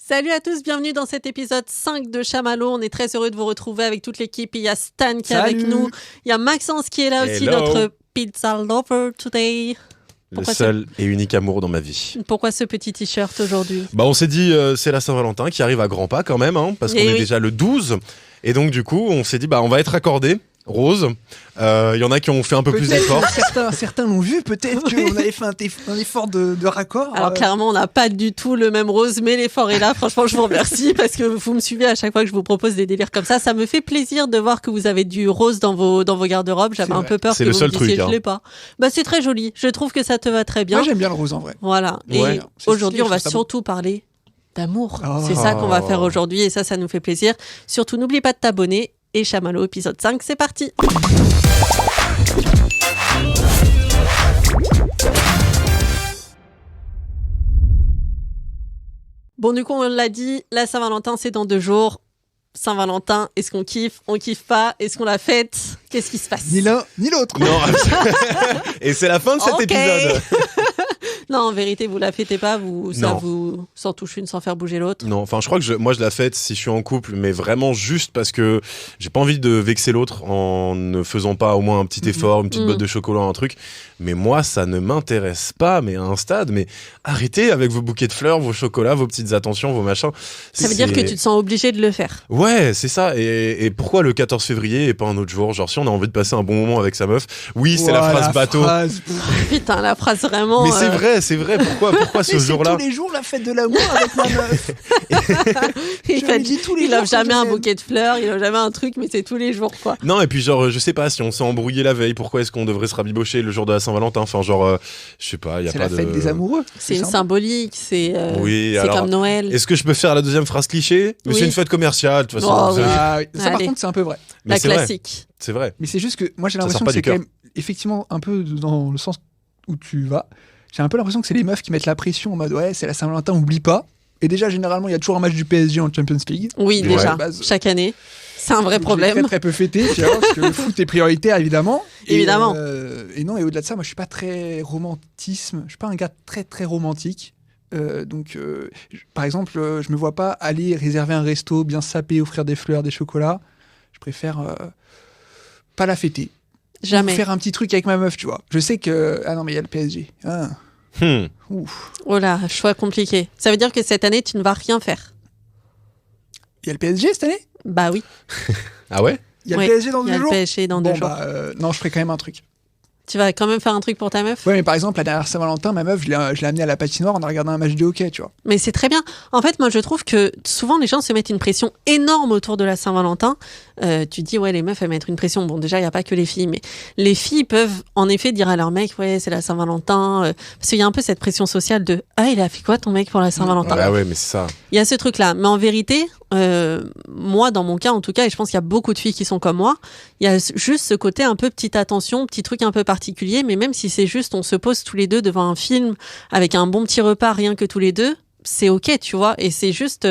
Salut à tous, bienvenue dans cet épisode 5 de Chamallow. On est très heureux de vous retrouver avec toute l'équipe. Il y a Stan qui est avec nous. Il y a Maxence qui est là aussi, notre pizza lover today. Pourquoi le seul et unique amour dans ma vie. Pourquoi ce petit t-shirt aujourd'hui ? On s'est dit, c'est la Saint-Valentin qui arrive à grands pas quand même, parce qu'on est déjà le 12. Et donc du coup, on s'est dit, on va être accordés. Rose, il y en a qui ont fait un peu plus d'efforts. Certains l'ont vu, peut-être qu'on avait fait un effort de raccord. Alors clairement, on n'a pas du tout le même rose, mais l'effort est là. Franchement, je vous remercie parce que vous me suivez à chaque fois que je vous propose des délires comme ça. Ça me fait plaisir de voir que vous avez du rose dans vos garde-robes. J'avais un peu peur que vous me disiez je l'ai pas. C'est très joli. Je trouve que ça te va très bien. Moi, j'aime bien le rose en vrai. Voilà. Ouais. Et aujourd'hui, on va surtout parler d'amour. C'est ça qu'on va faire aujourd'hui et ça nous fait plaisir. Surtout, n'oublie pas de t'abonner. Et Chamallow, épisode 5, c'est parti. Bon, du coup, on l'a dit, la Saint-Valentin, c'est dans 2 jours. Saint-Valentin, est-ce qu'on kiffe ? On kiffe pas ? Est-ce qu'on la fête ? Qu'est-ce qui se passe ? Ni l'un, ni l'autre. Non. Et c'est la fin de cet épisode. Non, en vérité, vous la fêtez pas, ça vous s'en touche une sans faire bouger l'autre. Non, je crois que moi je la fête si je suis en couple, mais vraiment juste parce que j'ai pas envie de vexer l'autre en ne faisant pas au moins un petit effort, une petite botte de chocolat, un truc. Mais moi, ça ne m'intéresse pas, mais à un stade. Mais arrêtez avec vos bouquets de fleurs, vos chocolats, vos petites attentions, vos machins. Ça veut dire que tu te sens obligé de le faire. Ouais, c'est ça. Et pourquoi le 14 février et pas un autre jour ? Genre si on a envie de passer un bon moment avec sa meuf, oui, c'est la phrase bateau. Putain, la phrase vraiment... Mais c'est vrai. Pourquoi ce jour-là ? C'est tous les jours la fête de l'amour avec ma meuf. Il offre jamais un bouquet de fleurs, il offre jamais un truc, mais c'est tous les jours, quoi. Non, et puis genre, je sais pas, si on s'est embrouillé la veille, pourquoi est-ce qu'on devrait se rabibocher le jour de la Saint-Valentin ? Enfin, genre, je sais pas, il y a c'est pas la fête des amoureux. C'est une symbolique, c'est alors, comme Noël. Est-ce que je peux faire la deuxième phrase cliché ? Mais c'est une fête commerciale, de toute façon. Ça, par contre, c'est un peu vrai. Mais la classique. Vrai. C'est vrai. Mais c'est juste que moi, j'ai l'impression que c'est quand même effectivement un peu dans le sens où tu vas. J'ai un peu l'impression que c'est les meufs qui mettent la pression en mode ouais, c'est la Saint-Valentin, oublie pas. Et déjà, généralement, il y a toujours un match du PSG en Champions League. Oui, déjà, chaque année. C'est un vrai problème. Très très peu fêté, parce que le foot est prioritaire, évidemment. Évidemment. Et non, et au-delà de ça, moi, je suis pas très romantisme. Je suis pas un gars très très romantique. Par exemple, je me vois pas aller réserver un resto, bien saper, offrir des fleurs, des chocolats. Je préfère pas la fêter. Jamais. Faire un petit truc avec ma meuf, tu vois. Je sais que ah non, mais il y a le PSG. Ouf. Oh là, choix compliqué. Ça veut dire que cette année, tu ne vas rien faire. Il y a le PSG cette année ? Bah oui. Ah ouais ? Il y a le PSG dans 2 jours ? Il y a le PSG dans 2 jours. Non, je ferai quand même un truc. Tu vas quand même faire un truc pour ta meuf ? Ouais, mais par exemple, la dernière Saint-Valentin, ma meuf, je l'ai amenée à la patinoire, on a regardé un match de hockey, tu vois. Mais c'est très bien. En fait, moi, je trouve que souvent, les gens se mettent une pression énorme autour de la Saint-Valentin. Tu dis, ouais, les meufs, elles mettent une pression. Bon, déjà, il n'y a pas que les filles, mais les filles peuvent, en effet, dire à leur mec, ouais, c'est la Saint-Valentin. Parce qu'il y a un peu cette pression sociale de, ah, il a fait quoi ton mec pour la Saint-Valentin ? Ah ouais, mais c'est ça. Il y a ce truc-là. Mais en vérité, moi, dans mon cas, en tout cas, et je pense qu'il y a beaucoup de filles qui sont comme moi, il y a juste ce côté un peu petite attention, petit truc un peu particulier, mais même si c'est juste, on se pose tous les deux devant un film avec un bon petit repas, rien que tous les deux, c'est ok, tu vois, et c'est juste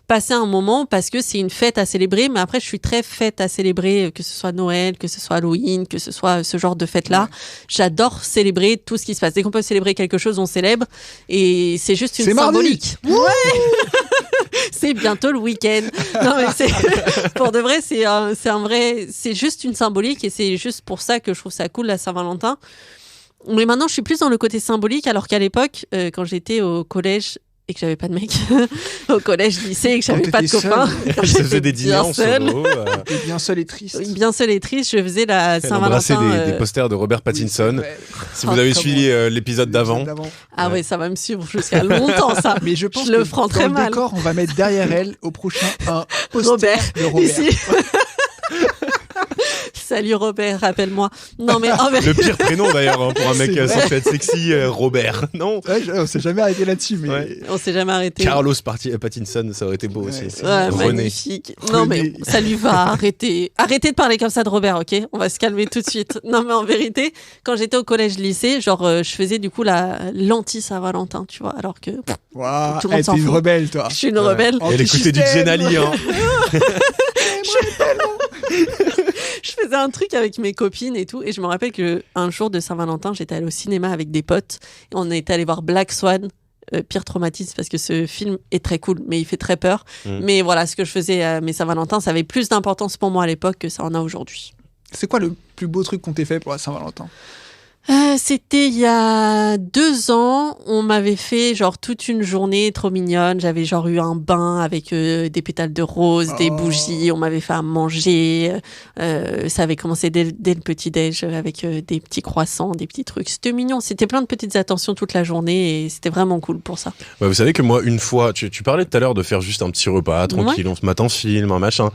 passer un moment parce que c'est une fête à célébrer, mais après je suis très fête à célébrer, que ce soit Noël, que ce soit Halloween, que ce soit ce genre de fête-là. Ouais. J'adore célébrer tout ce qui se passe. Dès qu'on peut célébrer quelque chose, on célèbre, et c'est juste une symbolique. Ouais. C'est bientôt le week-end. Non mais pour de vrai, c'est un vrai, c'est juste une symbolique, et c'est juste pour ça que je trouve ça cool la Saint-Valentin. Mais maintenant, je suis plus dans le côté symbolique, alors qu'à l'époque, quand j'étais au collège et que j'avais pas de mec, au collège, lycée, et que j'avais pas de copains, je faisais des dîners en solo. Et bien seule et triste. Bien seule et triste, je faisais la Saint-Valentin. Des posters de Robert Pattinson. Oui, si vous avez suivi l'épisode d'avant. Ah ouais, ça va me suivre jusqu'à longtemps, ça. Mais je pense je le prends très mal. Dans le décor, on va mettre derrière elle, au prochain, un poster de Robert. Ici. Salut Robert, rappelle-moi. Non mais le pire prénom d'ailleurs pour un mec censé être sexy, Robert. Non. Ouais, on s'est jamais arrêté là-dessus, mais on s'est jamais arrêté. Carlos Pattinson, ça aurait été beau aussi. Ouais, magnifique. Non mais ça lui va. Arrêtez de parler comme ça de Robert, ok ? On va se calmer tout de suite. Non mais en vérité, quand j'étais au collège-lycée, genre je faisais du coup l'anti-Saint-Valentin, tu vois, alors que wow, tout le monde s'en fout. T'es une rebelle, toi. Je suis une rebelle. Elle écoutait du Zenali, hein. Je faisais un truc avec mes copines et tout, et je me rappelle qu'un jour de Saint-Valentin, j'étais allée au cinéma avec des potes, et on était allé voir Black Swan, pire traumatisme parce que ce film est très cool, mais il fait très peur. Mais voilà, ce que je faisais à mes Saint-Valentin, ça avait plus d'importance pour moi à l'époque que ça en a aujourd'hui. C'est quoi le plus beau truc qu'on t'ait fait pour la Saint-Valentin ? C'était il y a 2 ans, on m'avait fait genre toute une journée trop mignonne, j'avais genre eu un bain avec des pétales de rose, des bougies, on m'avait fait à manger, ça avait commencé dès le petit-déj avec des petits croissants, des petits trucs, c'était mignon, c'était plein de petites attentions toute la journée et c'était vraiment cool pour ça. Ouais, vous savez que moi, une fois, tu parlais tout à l'heure de faire juste un petit repas, tranquille, on se mate un film, un machin.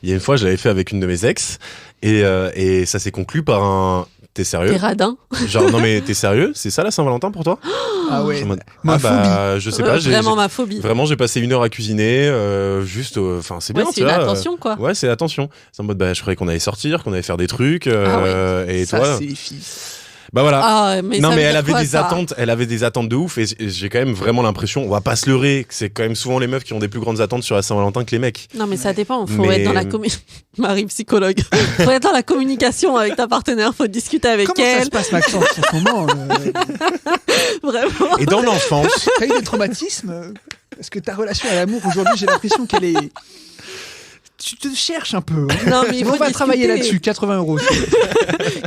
Il y a une fois, je l'avais fait avec une de mes ex et ça s'est conclu par un... T'es sérieux ? T'es radin. Genre, non mais t'es sérieux ? C'est ça la Saint-Valentin pour toi ? Ah ouais, ma phobie. Je sais pas. Vraiment ma phobie. Vraiment, j'ai passé 1 heure à cuisiner, juste, enfin, c'est bien, c'est une attention, quoi. Ouais, c'est l'attention. C'est en mode, je croyais qu'on allait sortir, qu'on allait faire des trucs, et ça, toi. c'est les filles. Bah voilà. Ah, mais non ça mais veut elle dire avait quoi, des ça attentes, elle avait des attentes de ouf et j'ai quand même vraiment l'impression, on va pas se leurrer, que c'est quand même souvent les meufs qui ont des plus grandes attentes sur la Saint-Valentin que les mecs. Non mais ça dépend, faut être dans la Marie psychologue. Faut être dans la communication avec ta partenaire, faut discuter avec Comment elle. ça se passe Maxence en ce moment Vraiment. Et dans l'enfance, t'as eu des traumatismes ? Parce que ta relation à l'amour aujourd'hui, j'ai l'impression qu'elle est... Tu te cherches un peu. Hein. Non, mais on va travailler là-dessus, 80 €.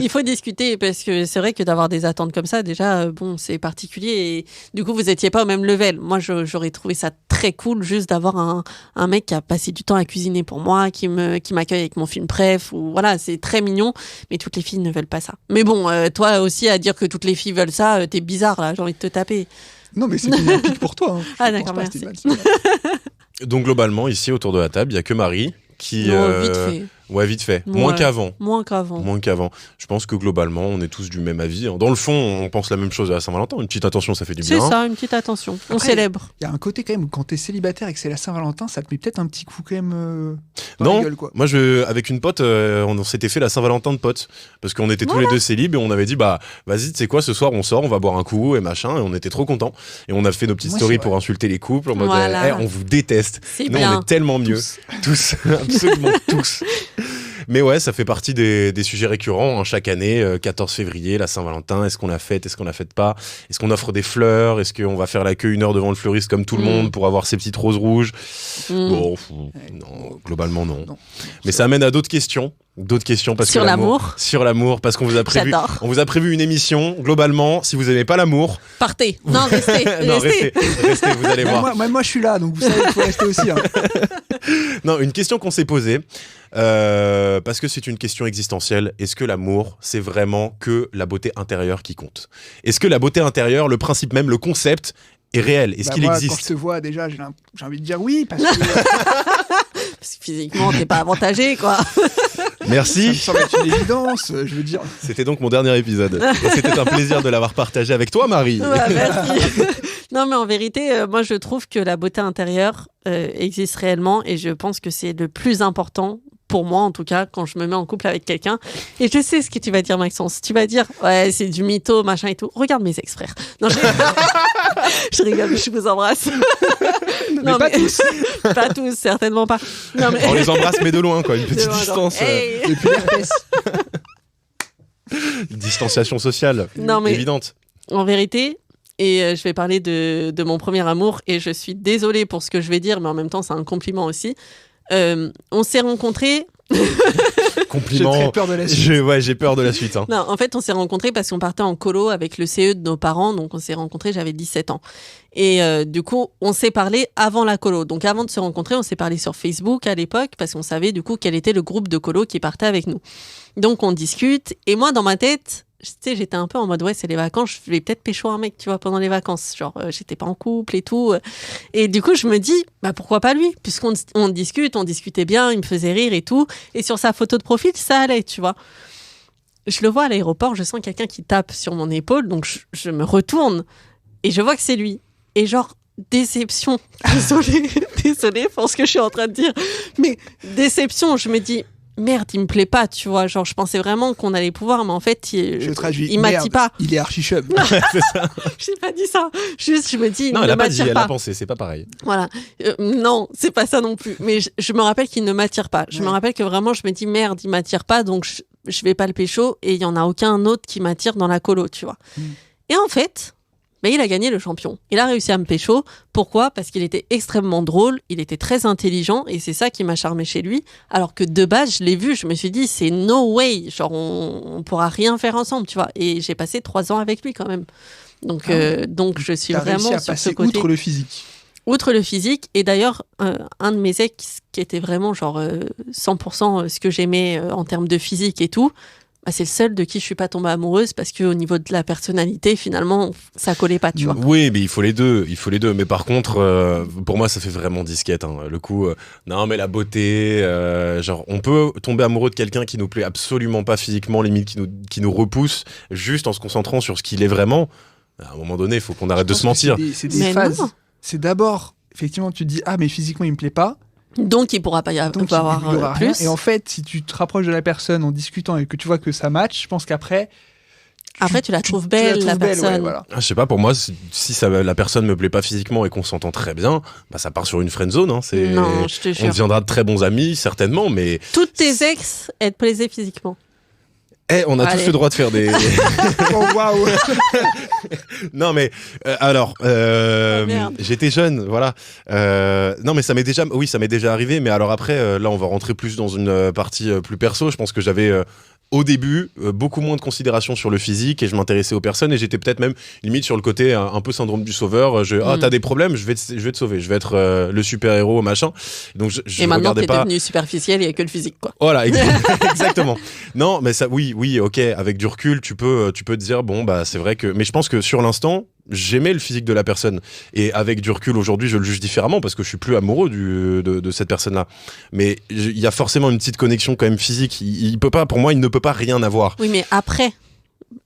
Il faut discuter parce que c'est vrai que d'avoir des attentes comme ça, déjà, bon, c'est particulier. Et du coup, vous étiez pas au même level. Moi, j'aurais trouvé ça très cool juste d'avoir un mec qui a passé du temps à cuisiner pour moi, qui m'accueille avec mon film préf. Ou voilà, c'est très mignon. Mais toutes les filles ne veulent pas ça. Mais bon, toi aussi, à dire que toutes les filles veulent ça, t'es bizarre là. J'ai envie de te taper. Non, mais c'est une pique pour toi. Hein. Ah d'accord, merci. Donc globalement, ici autour de la table, il y a que Marie qui... vite fait. Ouais, vite fait. Ouais. Moins qu'avant. Moins qu'avant. Je pense que globalement, on est tous du même avis. Dans le fond, on pense la même chose à la Saint-Valentin. Une petite attention, ça fait du bien. C'est ça, une petite attention. On Après, célèbre. Il y a un côté quand même où quand t'es célibataire et que c'est la Saint-Valentin, ça te met peut-être un petit coup quand même dans Non, la gueule, quoi. moi avec une pote, on s'était fait la Saint-Valentin de potes parce qu'on était tous les deux célibes et on avait dit vas-y, tu sais quoi, ce soir on sort, on va boire un coup et machin, et on était trop contents et on a fait nos petites stories pour insulter les couples en mode on vous déteste. C'est Nous bien. on est tellement mieux, tous absolument tous. Mais ouais, ça fait partie des sujets récurrents hein, chaque année, 14 février, la Saint-Valentin, est-ce qu'on la fête, est-ce qu'on la fête pas, est-ce qu'on offre des fleurs, est-ce qu'on va faire la queue 1 heure devant le fleuriste comme tout le monde pour avoir ses petites roses rouges. Bon, non, globalement non. Mais ça amène à d'autres questions parce sur que l'amour. Sur l'amour, parce qu'on vous a prévu une émission. Globalement, si vous aimez pas l'amour, partez. Non, restez. restez, vous allez voir. Moi, je suis là, donc vous savez qu'il faut rester aussi. Hein. Non, une question qu'on s'est posée, parce que c'est une question existentielle. Est-ce que l'amour, c'est vraiment que la beauté intérieure qui compte ? Est-ce que la beauté intérieure, le principe même, le concept, est réel ? Est-ce qu'il existe ? Quand je te vois, déjà, j'ai envie de dire oui, parce que... Parce que physiquement, t'es pas avantagé, quoi. Merci. Ça me semble être une évidence, je veux dire. C'était donc mon dernier épisode. Et c'était un plaisir de l'avoir partagé avec toi, Marie. Ouais, merci. Non, mais en vérité, moi, je trouve que la beauté intérieure existe réellement et je pense que c'est le plus important pour moi, en tout cas, quand je me mets en couple avec quelqu'un. Et je sais ce que tu vas dire, Maxence. Tu vas dire, ouais, c'est du mytho, machin et tout. Regarde mes ex-frères. Non, je rigole, je vous embrasse. Non, mais pas tous. Pas tous, certainement pas. Non, mais... On les embrasse, mais de loin, quoi. Une petite distance. Hey. Depuis l'herpès. Une distanciation sociale évidente. En vérité... Et je vais parler de mon premier amour. Et je suis désolée pour ce que je vais dire, mais en même temps, c'est un compliment aussi. On s'est rencontrés... Compliment. J'ai très peur de la suite. J'ai peur de la suite. Hein. Non, en fait, on s'est rencontrés parce qu'on partait en colo avec le CE de nos parents. Donc, on s'est rencontrés, j'avais 17 ans. Et du coup, on s'est parlé avant la colo. Donc, avant de se rencontrer, on s'est parlé sur Facebook à l'époque parce qu'on savait du coup quel était le groupe de colo qui partait avec nous. Donc, on discute. Et moi, dans ma tête... Tu sais, j'étais un peu en mode, ouais, c'est les vacances, je vais peut-être pécho un mec, tu vois, pendant les vacances. Genre, j'étais pas en couple et tout. Et du coup, je me dis, pourquoi pas lui ? Puisqu'on on discutait bien, il me faisait rire et tout. Et sur sa photo de profil, ça allait, tu vois. Je le vois à l'aéroport, je sens quelqu'un qui tape sur mon épaule, donc je me retourne et je vois que c'est lui. Et genre, déception. Désolée pour ce que je suis en train de dire. Mais déception, je me dis... Merde, il me plaît pas, tu vois. Genre, je pensais vraiment qu'on allait pouvoir, mais en fait, il m'attire pas. Il est archi chum. C'est ça. J'ai pas dit ça. Juste, je me dis, non, il elle ne a pas dit, m'attire pas. Elle a pensé, c'est pas pareil. Voilà. Non, c'est pas ça non plus. Mais je me rappelle qu'il ne m'attire pas. Je me rappelle que vraiment, je me dis, merde, il m'attire pas, donc je vais pas le pécho et il y en a aucun autre qui m'attire dans la colo, tu vois. Et en fait, Mais il a gagné le champion. Il a réussi à me pécho. Pourquoi ? Parce qu'il était extrêmement drôle, il était très intelligent et c'est ça qui m'a charmé chez lui. Alors que de base, je l'ai vu, je me suis dit, c'est no way. Genre, on pourra rien faire ensemble, tu vois. Et j'ai passé 3 ans avec lui quand même. Donc je suis T'as vraiment réussi à sur ce passer côté. outre le physique. Outre le physique, et d'ailleurs, un de mes ex qui était vraiment genre 100% ce que j'aimais en termes de physique et tout, bah, c'est le seul de qui je suis pas tombée amoureuse parce qu'au niveau de la personnalité, finalement, ça collait pas, tu vois. Oui, mais il faut les deux. Mais par contre, pour moi, ça fait vraiment disquette. Hein. Le coup, non, mais la beauté, genre, on peut tomber amoureux de quelqu'un qui nous plaît absolument pas physiquement, limite qui nous repousse, juste en se concentrant sur ce qu'il est vraiment. À un moment donné, il faut qu'on arrête de se mentir. C'est des Mais phases. non. C'est d'abord, effectivement, tu te dis, ah, mais physiquement, il me plaît pas. Donc, il pourra pas y Donc, il avoir y aura rien. plus. Et en fait, si tu te rapproches de la personne en discutant et que tu vois que ça match, je pense qu'après. Après, tu la trouves belle, la personne. ouais, voilà. Ah, je sais pas, pour moi, si la personne me plaît pas physiquement et qu'on s'entend très bien, bah ça part sur une friendzone. Hein. Non, je te On jure. deviendra de très bons amis, certainement, mais Toutes tes ex, elles te plaisaient physiquement. on a Allez. tous le droit de faire des. Oh, waouh! Non, mais alors, merde. j'étais jeune, voilà. Non, mais ça m'est déjà arrivé. Mais alors après, là, on va rentrer plus dans une partie plus perso. Je pense que j'avais au début beaucoup moins de considération sur le physique et je m'intéressais aux personnes et j'étais peut-être même limite sur le côté un peu syndrome du sauveur. T'as des problèmes, je vais te sauver, je vais être le super héros machin. Donc je Et maintenant, regardais t'es pas. devenu superficiel, il y a que le physique, quoi. Voilà, exactement. Non, mais ça, oui, ok. Avec du recul, tu peux te dire bon bah c'est vrai que. Mais je pense que sur l'instant, j'aimais le physique de la personne. Et avec du recul aujourd'hui, je le juge différemment parce que je suis plus amoureux de cette personne-là. Mais il y a forcément une petite connexion quand même physique. Il peut pas, pour moi, il ne peut pas rien avoir. Oui, mais après,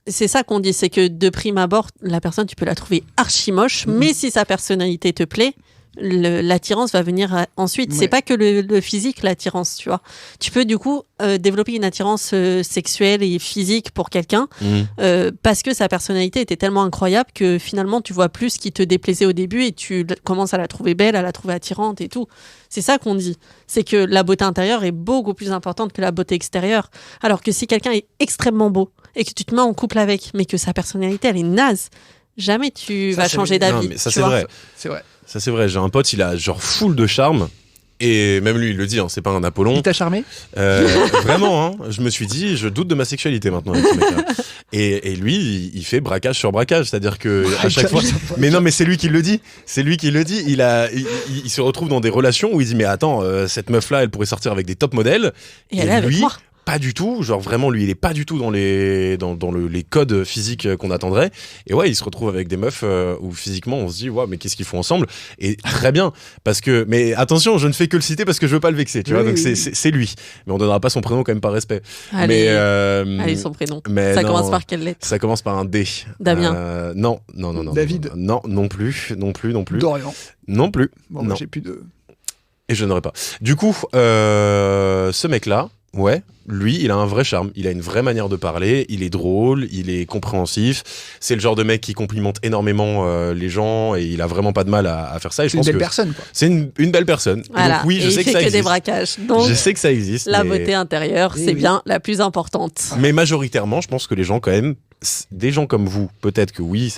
c'est ça qu'on dit, c'est que de prime abord, la personne, tu peux la trouver archi moche, mais si sa personnalité te plaît, l'attirance va venir ensuite. Ouais. C'est pas que le physique, l'attirance, tu vois. Tu peux du coup développer une attirance sexuelle et physique pour quelqu'un parce que sa personnalité était tellement incroyable que finalement tu vois plus ce qui te déplaisait au début et tu commences à la trouver belle, à la trouver attirante et tout. C'est ça qu'on dit. C'est que la beauté intérieure est beaucoup plus importante que la beauté extérieure. Alors que si quelqu'un est extrêmement beau et que tu te mets en couple avec, mais que sa personnalité elle est naze, jamais tu Ça, vas c'est changer vrai. Non, d'avis. mais ça tu c'est vois. vrai. C'est vrai. Ça c'est vrai. J'ai un pote, il a genre full de charme. Et même lui, il le dit, hein, c'est pas un Apollon. Il t'a charmé? Vraiment, hein, je me suis dit, je doute de ma sexualité maintenant avec ce mec-là. Et lui, il fait braquage sur braquage, c'est-à-dire que à chaque fois. Mais non, mais c'est lui qui le dit. C'est lui qui le dit. Il se retrouve dans des relations où il dit, mais attends, cette meuf-là, elle pourrait sortir avec des top modèles. Et elle est avec lui, moi. pas du tout. Genre vraiment, lui, il est pas du tout dans les codes physiques qu'on attendrait. Et ouais, il se retrouve avec des meufs où physiquement, on se dit, ouais, mais qu'est-ce qu'ils font ensemble? Et très bien, parce que. Mais attention, je ne fais que le citer parce que je veux pas le vexer, tu vois. Donc c'est lui. Mais on donnera pas son prénom quand même par respect. Allez, Mais allez, son prénom. mais Ça non, commence par quelle lettre? ça commence par un D. Damien. Non. David. Non plus. Dorian. Non plus. Bon, non. bah, j'ai plus de. Et je n'aurais pas. Du coup, ce mec-là, ouais, lui, il a un vrai charme. Il a une vraie manière de parler. Il est drôle, il est compréhensif. C'est le genre de mec qui complimente énormément les gens et il a vraiment pas de mal à faire ça. Et je C'est une pense belle que personne, quoi. c'est une belle personne. Et Voilà. donc oui, je Et sais il que fait ça que des existe. braquages. Donc, Je sais que ça existe. la mais... beauté intérieure, Oui, c'est oui. bien la plus importante. Mais majoritairement, je pense que les gens, quand même, des gens comme vous, peut-être que oui,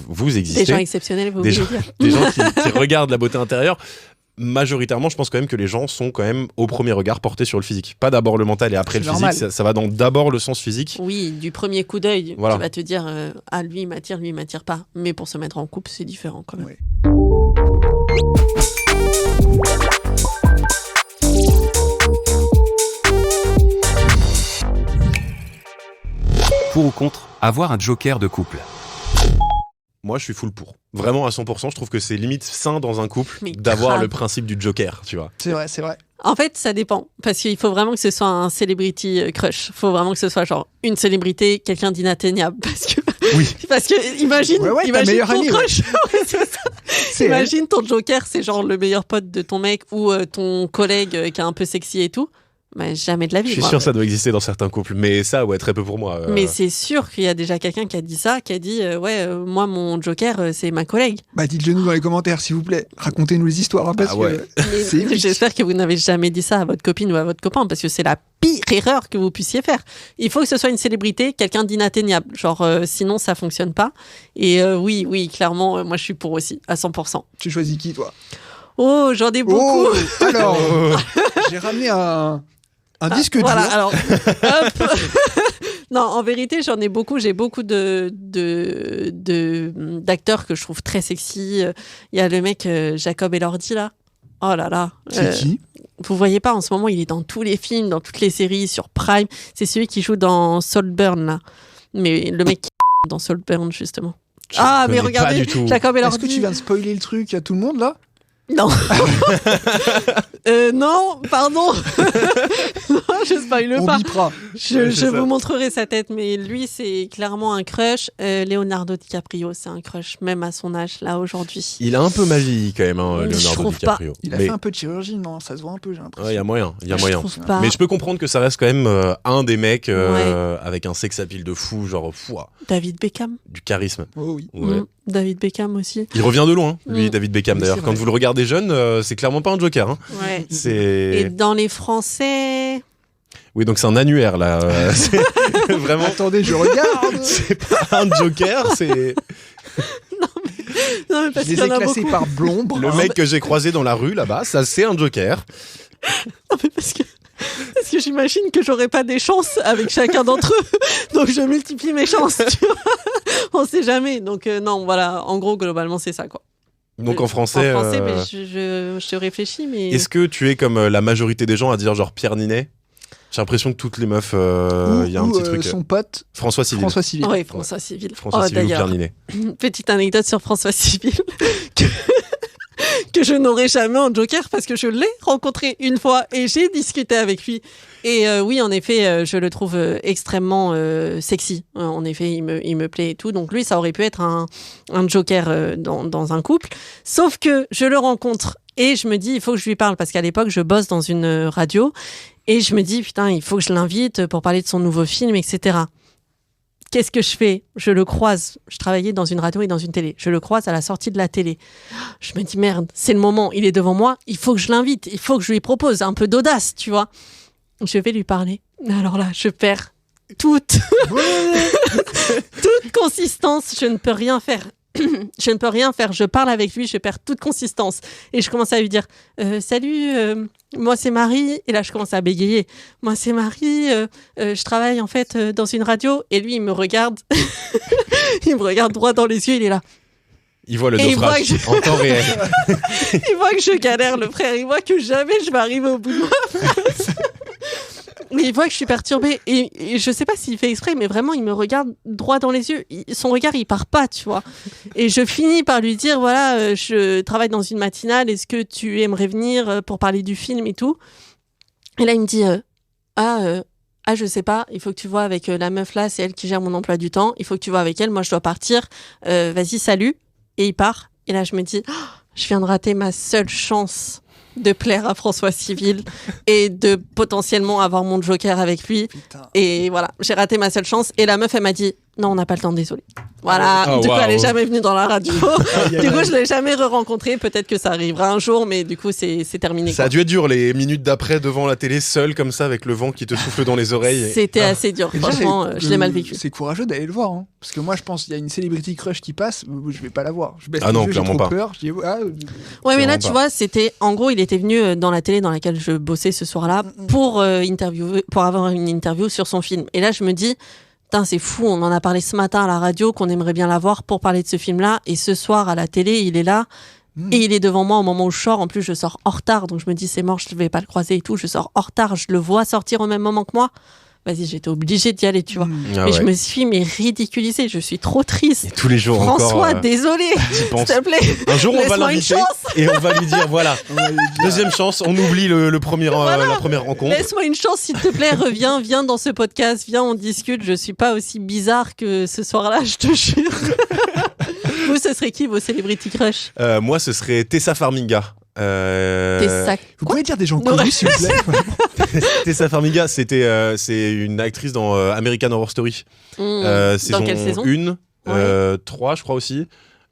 vous existez. Des gens exceptionnels, vous Des voulez gens- dire. Des gens qui regardent la beauté intérieure. Majoritairement, je pense quand même que les gens sont quand même au premier regard portés sur le physique. Pas d'abord le mental et après le C'est physique. normal. Ça va dans d'abord le sens physique. Oui, du premier coup d'œil, Voilà. tu vas te dire ah lui il m'attire pas. Mais pour se mettre en couple, c'est différent quand même. Ouais. Pour ou contre avoir un joker de couple? Moi, je suis full pour. Vraiment à 100%. Je trouve que c'est limite sain dans un couple Mais d'avoir grave. le principe du joker, tu vois. C'est vrai, c'est vrai. En fait, ça dépend. Parce qu'il faut vraiment que ce soit un celebrity crush. Il faut vraiment que ce soit genre une célébrité, quelqu'un d'inatteignable. Oui. Parce que imagine, Ouais, ta imagine meilleure ton amie, ouais. crush. Ouais, c'est ça. C'est elle. Imagine ton joker, c'est genre le meilleur pote de ton mec ou ton collègue qui est un peu sexy et tout. Bah, jamais de la vie. Je suis moi. sûr que ça doit exister dans certains couples, mais ça, ouais, très peu pour moi. Mais c'est sûr qu'il y a déjà quelqu'un qui a dit ça, qui a dit moi mon joker c'est ma collègue. Bah dites-le nous dans les commentaires s'il vous plaît. Racontez-nous les histoires hein, parce Ah ouais. que c'est épique. J'espère que vous n'avez jamais dit ça à votre copine ou à votre copain parce que c'est la pire erreur que vous puissiez faire. Il faut que ce soit une célébrité, quelqu'un d'inatteignable. Genre sinon ça fonctionne pas. Et oui, clairement moi je suis pour aussi à 100%. Tu choisis qui toi? Oh, j'en ai beaucoup. Oh, alors j'ai ramené un disque dur. Voilà, alors hop. Non, en vérité, j'en ai beaucoup. J'ai beaucoup d'acteurs que je trouve très sexy. Il y a le mec Jacob Elordi là. Oh là là. C'est qui? Vous voyez pas, en ce moment, il est dans tous les films, dans toutes les séries, sur Prime. C'est celui qui joue dans Saltburn là. Mais le mec qui dans Saltburn justement. Je Ah mais connais pas regardez, du tout. Jacob Elordi. Est-ce que tu viens de spoiler le truc à tout le monde là? Non. Non, pardon. Non, je spoil On pas. bipera. Je c'est ça. vous montrerai sa tête, mais lui, c'est clairement un crush. Leonardo DiCaprio, c'est un crush, même à son âge, là, aujourd'hui. Il a un peu ma vie quand même, hein, Je Leonardo trouve DiCaprio. Il a Mais fait un peu de chirurgie, non? Ça se voit un peu, j'ai l'impression. il y a moyen, il y a Je moyen. trouve pas. Mais je peux comprendre que ça reste quand même un des mecs avec un sex appeal de fou, genre David Beckham. du charisme. Oh oui. Ouais. David Beckham aussi. Il revient de loin, lui, Mm. David Beckham. Oui, D'ailleurs, c'est quand vrai. vous le regardez jeune, c'est clairement pas un joker. Hein. Ouais. Et C'est dans les Français. oui, donc c'est un annuaire là. C'est vraiment. Attendez, je regarde. C'est pas un joker, c'est Non, mais parce Je les qu'il y ai en a classés beaucoup. par blond, le brun. mec que j'ai croisé dans la rue là-bas. Ça, c'est un joker. Non, mais parce que j'imagine que j'aurais pas des chances avec chacun d'entre eux. Donc je multiplie mes chances, tu vois. On sait jamais. Donc non, voilà. En gros, globalement, c'est ça, quoi. Donc en français. En français, mais je réfléchis, mais. Est-ce que tu es comme la majorité des gens à dire genre Pierre Ninet? J'ai l'impression que toutes les meufs, il y a un petit truc. Son pote, François Civil. François Civil. Oui, François Civil. François Civil ou Pierre d'ailleurs, Ninet. petite anecdote sur François Civil que je n'aurai jamais en joker parce que je l'ai rencontré une fois et j'ai discuté avec lui. Et oui, en effet, je le trouve extrêmement sexy. En effet, il me plaît et tout. Donc lui, ça aurait pu être un joker dans un couple. Sauf que je le rencontre et je me dis, il faut que je lui parle parce qu'à l'époque, je bosse dans une radio et je me dis, putain, il faut que je l'invite pour parler de son nouveau film, etc. Qu'est-ce que je fais? Je le croise. Je travaillais dans une radio et dans une télé. Je le croise à la sortie de la télé. Je me dis, merde, c'est le moment. Il est devant moi. Il faut que je l'invite. Il faut que je lui propose un peu d'audace, tu vois. Je vais lui parler. Alors là, je perds toute consistance. Je ne peux rien faire. Je ne peux rien faire. Je parle avec lui, je perds toute consistance. Et je commence à lui dire salut, moi c'est Marie. Et là, je commence à bégayer. Moi c'est Marie, je travaille en fait dans une radio. Et lui, il me regarde. Il me regarde droit dans les yeux. Il est là. Il voit le Et il voit naufrage que en temps réel. Il voit que je galère, le frère. Il voit que jamais je vais arriver au bout de ma phrase. Mais il voit que je suis perturbée. Et je sais pas s'il fait exprès, mais vraiment, il me regarde droit dans les yeux. Son regard, il part pas, tu vois. Et je finis par lui dire, voilà, je travaille dans une matinale. Est-ce que tu aimerais venir pour parler du film et tout? Et là, il me dit, je sais pas, il faut que tu vois avec la meuf là, c'est elle qui gère mon emploi du temps. Il faut que tu vois avec elle, moi je dois partir. Vas-y, salut. Et il part. Et là, je me dis, je viens de rater ma seule chance de plaire à François Civil et de potentiellement avoir mon joker avec lui. Putain. Et voilà, j'ai raté ma seule chance. Et la meuf, elle m'a dit, non, on n'a pas le temps, désolé. Voilà, Oh, du coup, elle est wow. jamais venue dans la radio. Du coup, je l'ai jamais re-rencontré. Peut-être que ça arrivera un jour, mais du coup, c'est terminé. Ça a quoi. dû être dur les minutes d'après devant la télé, seul comme ça, avec le vent qui te souffle dans les oreilles. C'était assez dur. Et déjà, Franchement, je l'ai mal vécu. C'est courageux d'aller le voir. Hein. Parce que moi, je pense qu'il y a une celebrity crush qui passe, je vais pas la voir. Je baisse Ah les non, yeux, j'ai clairement trop pas. peur. Je dis, Ouais, mais Clairement là, tu pas. vois, c'était. En gros, il était venu dans la télé dans laquelle je bossais ce soir-là pour avoir une interview sur son film. Et là, je me dis, putain, c'est fou, on en a parlé ce matin à la radio, qu'on aimerait bien la voir pour parler de ce film-là. Et ce soir, à la télé, il est là. Et il est devant moi au moment où je sors. En plus, je sors en retard. Donc, je me dis, c'est mort, je ne vais pas le croiser et tout. Je sors en retard. Je le vois sortir au même moment que moi. Vas-y, j'étais obligée d'y aller, tu vois. Ah Mais ouais. je me suis ridiculisée. Je suis trop triste. Et tous les jours François, encore. désolé. J'y S'il pense. te plaît. Un jour, on va Laisse-moi une l'inviter chance. et on va lui dire voilà, deuxième chance, on oublie la première rencontre. Laisse-moi une chance, s'il te plaît, reviens, viens dans ce podcast, viens, on discute. Je suis pas aussi bizarre que ce soir-là, je te jure. Vous, ce serait qui, vos celebrity crush? Moi, ce serait Tessa Farmiga. Tessa. Vous pouvez dire des gens connus, s'il vous plaît. Tessa Farmiga, c'est une actrice dans American Horror Story. Dans quelle saison 1, 3 je crois aussi.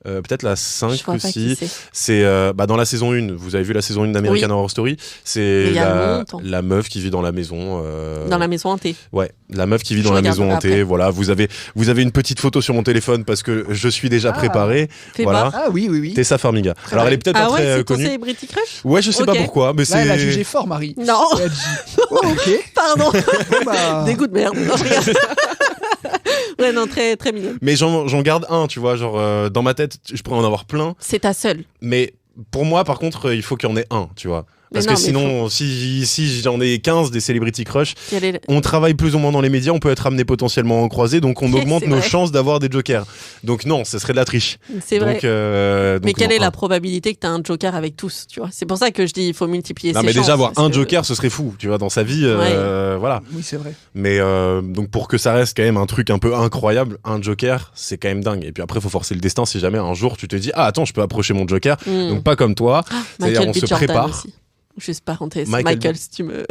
Peut-être la 5 Je vois pas aussi. qui c'est. C'est dans la saison 1. Vous avez vu la saison 1 d'American Horror Story? C'est Il y a longtemps. la meuf qui vit dans la maison. Dans la maison hantée. Ouais, la meuf qui vit Je dans la maison regarderai hantée. après. Voilà, vous avez une petite photo sur mon téléphone parce que je suis déjà préparé. Fais Voilà. voir. Ah oui. Tessa Farmiga. Très Alors bien. elle est peut-être Ah pas ouais, très c'est ton connue. Celebrity Crush? Ouais, je sais pas Ok. pourquoi, mais Là, elle a c'est. jugé fort, Marie. Non. Elle a dit, oh, ok. Pardon. Bah, Des goûts de merde. Non, je regarde. Ouais, non, très, très mignon. Mais j'en garde un, tu vois, genre dans ma tête, je pourrais en avoir plein. C'est ta seule. Mais pour moi, par contre, il faut qu'il y en ait un, tu vois. Parce Mais que non, mais sinon, si j'en ai 15 des Celebrity Crush, Quel est le- on travaille plus ou moins dans les médias, on peut être amené potentiellement en croisée, donc on augmente C'est nos vrai. chances d'avoir des jokers. Donc non, ce serait de la triche. C'est vrai. Donc, Mais quelle non, est la un. probabilité que tu as un joker avec tous, tu vois? C'est pour ça que je dis il faut multiplier Non, ses mais chances. déjà avoir parce un que- joker, ce serait fou, tu vois, dans sa vie, voilà. oui, c'est vrai. Mais donc pour que ça reste quand même un truc un peu incroyable, un joker, c'est quand même dingue. Et puis après, faut forcer le destin si jamais un jour tu te dis ah attends, je peux approcher mon joker. Donc pas comme toi. C'est-à-dire Michael on B. se Jordan prépare. aussi. Juste parenthèse. Michael Michael, si tu me.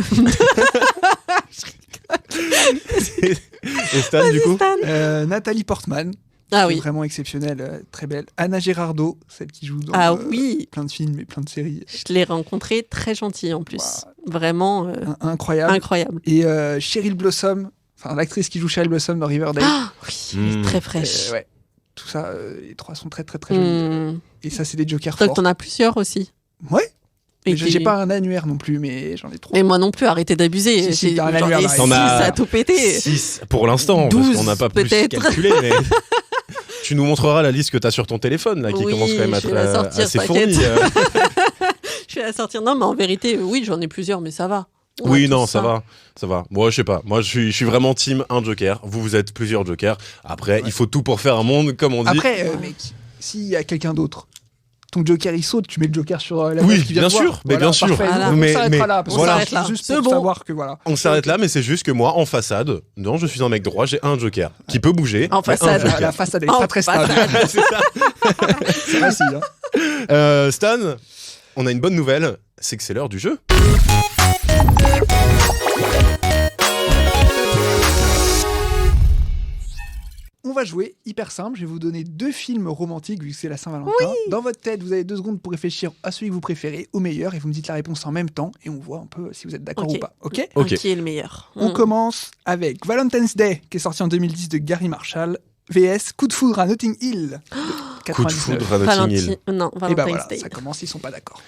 Et Stan, du coup. Stan. Nathalie Portman, Ah qui est oui. vraiment exceptionnelle, très belle. Anna Girardot, celle qui joue dans Ah oui. plein de films et plein de séries. Je l'ai rencontré très gentil en plus. Wow. Vraiment Incroyable. incroyable. Et Cheryl Blossom, enfin l'actrice qui joue Cheryl Blossom dans Riverdale. Ah oui, elle est très fraîche. Ouais. Tout ça, les trois sont très très très jolis. Et ça, c'est des jokers Donc forts. t'en as plusieurs aussi. Ouais. Et Mais j'ai pas un annuaire non plus, mais j'en ai trois. Et moi non plus, arrêtez d'abuser. Si, t'as un J'en ai annuaire, 6 T'en as à tout péter. 6 pour l'instant, parce 12 qu'on n'a pas plus peut-être. calculé. Mais tu nous montreras la liste que t'as sur ton téléphone, là, qui Oui, commence quand même à je être vais la sortir, assez t'inquiète. fournie. Je vais la sortir. Non, mais en vérité, oui, j'en ai plusieurs, mais ça va. On a Oui, tous non, ça va. Moi, je sais pas. Moi, je suis vraiment team un joker. Vous êtes plusieurs jokers. Après, il faut tout pour faire un monde, comme on dit. Après, mec, s'il y a quelqu'un d'autre, ton joker il saute, tu mets le joker sur la Oui, meuf qui vient bien te voir. sûr, mais bien sûr. Parfait. Voilà. On Mais- s'arrêtera mais là, parce on que s'arrête c'est là. juste C'est pour bon. savoir que voilà. On s'arrête là, mais c'est juste que moi, en façade, non, je suis un mec droit, j'ai un joker qui peut bouger. En mais un façade. joker. La façade elle est En pas très stable. façade. C'est ça. C'est facile, hein. Stan, on a une bonne nouvelle, c'est que c'est l'heure du jeu. On va jouer hyper simple. Je vais vous donner 2 films romantiques vu que c'est la Saint-Valentin. Dans votre tête, vous avez 2 secondes pour réfléchir à celui que vous préférez, au meilleur, et vous me dites la réponse en même temps et on voit un peu si vous êtes d'accord Ok. ou pas. Ok. Ok. Qui est le meilleur On commence avec Valentine's Day, qui est sorti en 2010 de Gary Marshall, VS Coup de foudre à Notting Hill. de Coup de 99. foudre à Notting Hill. Non, Et Valentine's bah voilà, Day. ça commence, ils sont pas d'accord.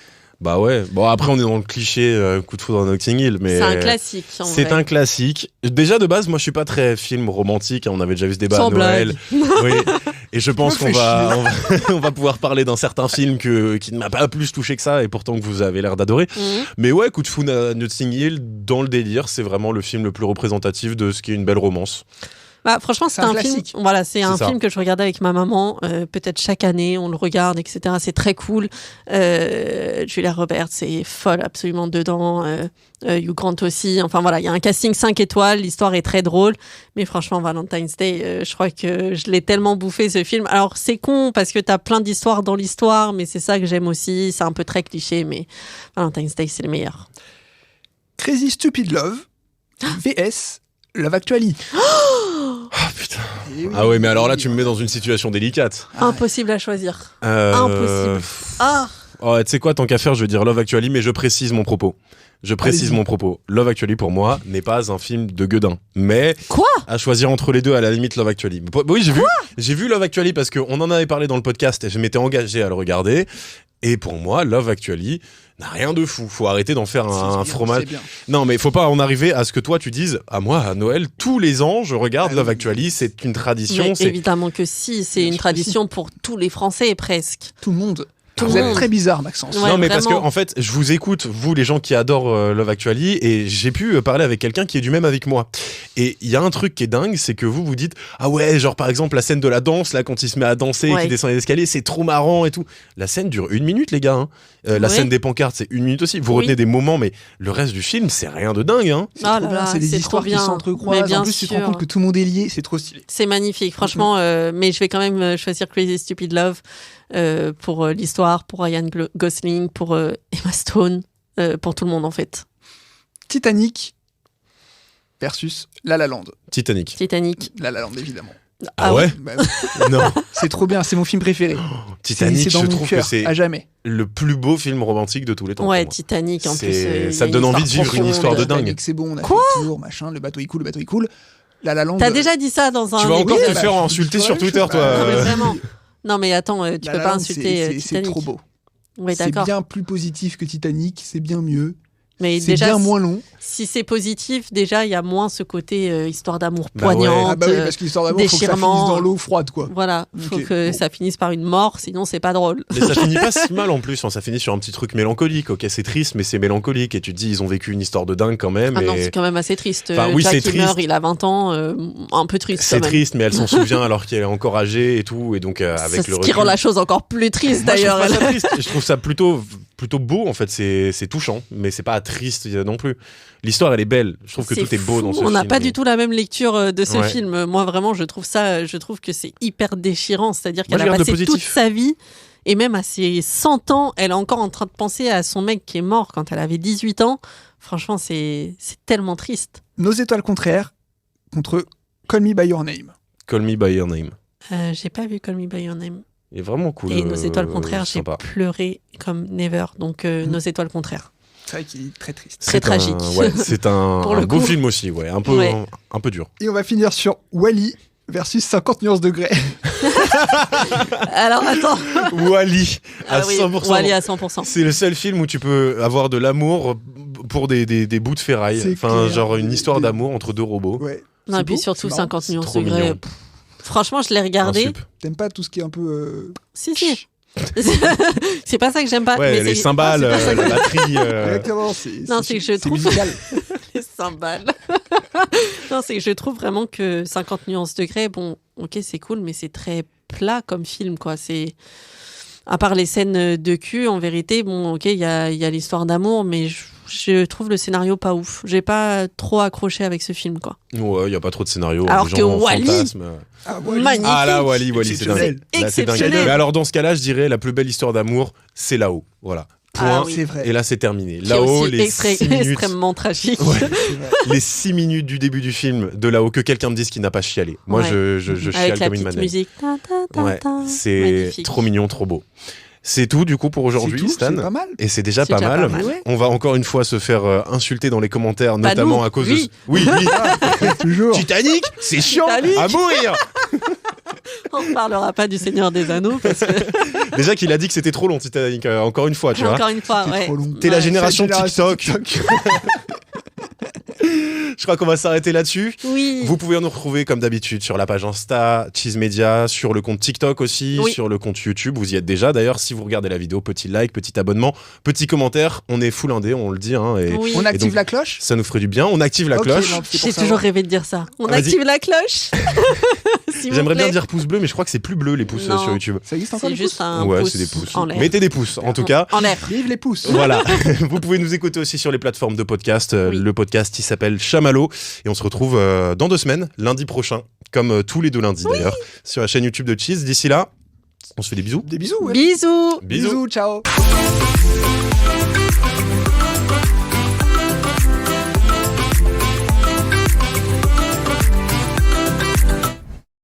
Bah ouais. Bon, après, on est dans le cliché coup de foudre à Notting Hill, mais. C'est un classique. en C'est vrai. un classique. Déjà de base, moi je suis pas très film romantique. On avait déjà vu ce débat Sans à Noël. blague. Oui. Et je pense Me qu'on fais on va pouvoir parler d'un certain film qui ne m'a pas plus touché que ça, et pourtant que vous avez l'air d'adorer. Mhm. Mais ouais, Coup de foudre à Notting Hill, dans le délire, c'est vraiment le film le plus représentatif de ce qu'est une belle romance. Bah, franchement, c'est C'est un un film. classique. Voilà, c'est un ça. film que je regardais avec ma maman. Peut-être chaque année, on le regarde, etc. C'est très cool. Julia Roberts, c'est folle absolument dedans. Hugh Grant aussi. Enfin voilà, il y a un casting 5 étoiles. L'histoire est très drôle. Mais franchement, Valentine's Day, je crois que je l'ai tellement bouffé ce film. Alors c'est con parce que t'as plein d'histoires dans l'histoire, mais c'est ça que j'aime aussi. C'est un peu très cliché, mais Valentine's Day, c'est le meilleur. Crazy Stupid Love, VS Love Actually. Ah putain. Et oui. Ah ouais, mais alors là, tu me mets dans une situation délicate. Impossible à choisir. Impossible. Ah. Oh, tu sais quoi, tant qu'à faire, je vais dire Love Actually, mais je précise mon propos. Allez-y. Mon propos. Love Actually, pour moi, n'est pas un film de gueudin. Mais, Quoi à choisir entre les deux, à la limite, Love Actually. Oui, j'ai vu Love Actually parce qu'on en avait parlé dans le podcast et je m'étais engagé à le regarder. Et pour moi, Love Actually n'a rien de fou. Faut arrêter d'en faire un C'est bien, fromage. c'est bien. Non, mais faut pas en arriver à ce que toi tu dises. À moi, à Noël, tous les ans, je regarde Ah Love oui. Actually. C'est une tradition. Mais C'est évidemment que si, c'est Bien une sûr que tradition pour tous les Français presque. Tout le monde. Tout Vous le êtes monde. très bizarre, Maxence. Ouais, non, mais parce que vraiment. en fait, je vous écoute, vous les gens qui adorent Love Actually, et j'ai pu parler avec quelqu'un qui est du même avec moi. Et il y a un truc qui est dingue, c'est que vous dites ah ouais, genre par exemple la scène de la danse là quand il se met à danser et Ouais. qu'il descend les escaliers, c'est trop marrant et tout. La scène dure 1 minute les gars. Hein. La Ouais. scène des pancartes c'est 1 minute aussi. Vous Oui. retenez des moments, mais le reste du film c'est rien de dingue. Hein. C'est Oh trop là bien, là, c'est des c'est histoires trop qui bien. s'entrecroisent. Mais bien En plus, tu te rends sûr. compte que tout le monde est lié, c'est trop stylé. C'est magnifique, franchement. Mais je vais quand même choisir Crazy Stupid Love. pour l'histoire, pour Ryan Gosling, pour Emma Stone, pour tout le monde en fait. Titanic versus La La Land. Titanic. La La Land, évidemment. Ah ouais Bah oui. Non. C'est trop bien, c'est mon film préféré. Titanic, c'est dans je mon trouve que cœur, c'est à jamais. le plus beau film romantique de tous les temps. Ouais, pour moi. Titanic en C'est- plus. ça y a te donne une envie de vivre une histoire de dingue. Titanic, c'est bon, on a fait le tour, machin, le bateau il coule. La La Land. T'as déjà dit ça dans un. Tu vas encore oui, te bah, faire je- insulter je- sur je- Twitter, bah, toi. Non, mais vraiment. Non, mais attends, tu La peux La pas Land, insulter c'est Titanic. trop beau. Oui, C'est d'accord. bien plus positif que Titanic, c'est bien mieux. Mais C'est déjà, bien moins long. si c'est positif, déjà, il y a moins ce côté histoire d'amour Bah ouais. poignante. Ah bah oui, parce que l'histoire d'amour, faut que ça finisse déchirement. dans l'eau froide, quoi. Voilà, faut Ok, que bon. ça finisse par une mort, sinon c'est pas drôle. Mais ça finit pas si mal en plus, hein. Ça finit sur un petit truc mélancolique. Ok, c'est triste, mais c'est mélancolique. Et tu te dis, ils ont vécu une histoire de dingue quand même. Ah non, et c'est quand même assez triste. Enfin, oui, Jack, c'est il triste. meurt, il a 20 ans, un peu triste c'est quand même. triste, mais elle s'en souvient alors qu'elle est encore âgée et tout. Et donc, avec C'est le ce qui recul- rend la chose encore plus triste Moi, je d'ailleurs. trouve pas ça triste. Je trouve ça plutôt beau en fait. C'est touchant, mais c'est pas triste non plus. L'histoire elle est belle. Je trouve que tout est beau fou. dans ce film. On n'a pas du tout la même lecture de ce Ouais. film. Moi vraiment, je trouve que c'est hyper déchirant. C'est-à-dire Moi, qu'elle je a garde le passé toute positif. sa vie et même à ses 100 ans, elle est encore en train de penser à son mec qui est mort quand elle avait 18 ans. Franchement, c'est tellement triste. Nos étoiles contraires contre Call Me By Your Name. Call Me By Your Name. J'ai pas vu Call Me By Your Name. Il est vraiment cool. Et Nos étoiles contraires, j'ai sympa. pleuré comme never. Donc Nos étoiles contraires. C'est vrai qu'il est très triste. Très C'est tragique. Ouais, c'est un, Pour un le beau coup. film aussi, ouais, un peu, Ouais. un peu dur. Et on va finir sur Wall-E versus 50 nuances de Grey. Alors attends. Wall-E à Ah oui, 100%. Wall-E à 100%. C'est le seul film où tu peux avoir de l'amour pour des bouts de ferraille. C'est Enfin, clair. genre une histoire d'amour entre deux robots. Ouais. Non, et C'est puis beau, surtout c'est marrant. 50 C'est nuances trop de Grey. mignon. Franchement, je l'ai Un regardé. sup. T'aimes pas tout ce qui est un peu. Si. C'est pas ça que j'aime pas. Ouais, mais les c'est- cymbales, Ah, c'est pas ça la batterie. Exactement. Non, c'est que je trouve- musical. que- les cymbales. Non, c'est que je trouve vraiment que 50 nuances de Grey, bon, ok, c'est cool, mais c'est très plat comme film, quoi. C'est. À part les scènes de cul, en vérité, bon, ok, il y a l'histoire d'amour, mais je trouve le scénario pas ouf. J'ai pas trop accroché avec ce film, quoi. Ouais, il y a pas trop de scénario. Alors Les que gens Wall-E, fantasment. Ah, Wall-E. magnifique. Ah là, Wall-E, c'est Exceptionnel. dingue. Là, c'est dingue. Exceptionnel. Mais alors, dans ce cas-là, je dirais la plus belle histoire d'amour, c'est là-haut. Voilà. Point. Ah oui. C'est vrai. Et là, c'est terminé. Qui est Là-haut, aussi les 6 minutes. extrêmement tragique. Ouais. C'est vrai. Les 6 minutes du début du film de là-haut, que quelqu'un me dise qu'il n'a pas chialé. Moi, Ouais. je chiale Avec la comme une petite madeleine. musique. Ta, ta, ta, Ouais, ta. c'est Magnifique. trop mignon, trop beau. C'est tout du coup pour aujourd'hui, C'est tout, Stan. c'est pas mal. Et c'est déjà C'est pas déjà mal. pas mal. Ouais. On va encore une fois se faire insulter dans les commentaires, Pas notamment nous, à cause lui. de. Oui, oui. Toujours. Titanic, c'est chiant Titanic. à mourir. On ne parlera pas du Seigneur des Anneaux parce que, Déjà qu'il a dit que c'était trop long, Titanic. Encore une fois, tu vois. encore une fois, C'était ouais. trop long. T'es la Ouais. génération Génération TikTok. Je crois qu'on va s'arrêter là-dessus. Oui. Vous pouvez nous retrouver comme d'habitude sur la page Insta, Cheese Media, sur le compte TikTok aussi, Oui. sur le compte YouTube. Vous y êtes déjà. D'ailleurs, si vous regardez la vidéo, petit like, petit abonnement, petit commentaire. On est full indé, on le dit. Hein, et Oui. On active donc- la cloche. ça nous ferait du bien. On active la Ok, cloche. non, c'est pour J'ai savoir. toujours rêvé de dire ça. On Vas-y. active la cloche. S'il vous J'aimerais bien plaît. dire pouce bleu, mais je crois que c'est plus bleu les pouces Non. sur YouTube. Ça existe encore C'est les juste pouces un Ouais, pouce c'est des pouces. en l'air. Mettez des pouces, en tout cas. En l'air. Vive les pouces. Voilà, vous pouvez nous écouter aussi sur les plateformes de podcast. Oui. Le podcast, il s'appelle Chamallow. Et on se retrouve dans 2 semaines, lundi prochain, comme tous les 2 lundis d'ailleurs, sur la chaîne YouTube de Cheese. D'ici là, on se fait des bisous. Des bisous. Ouais. Bisous. Bisous. Ciao.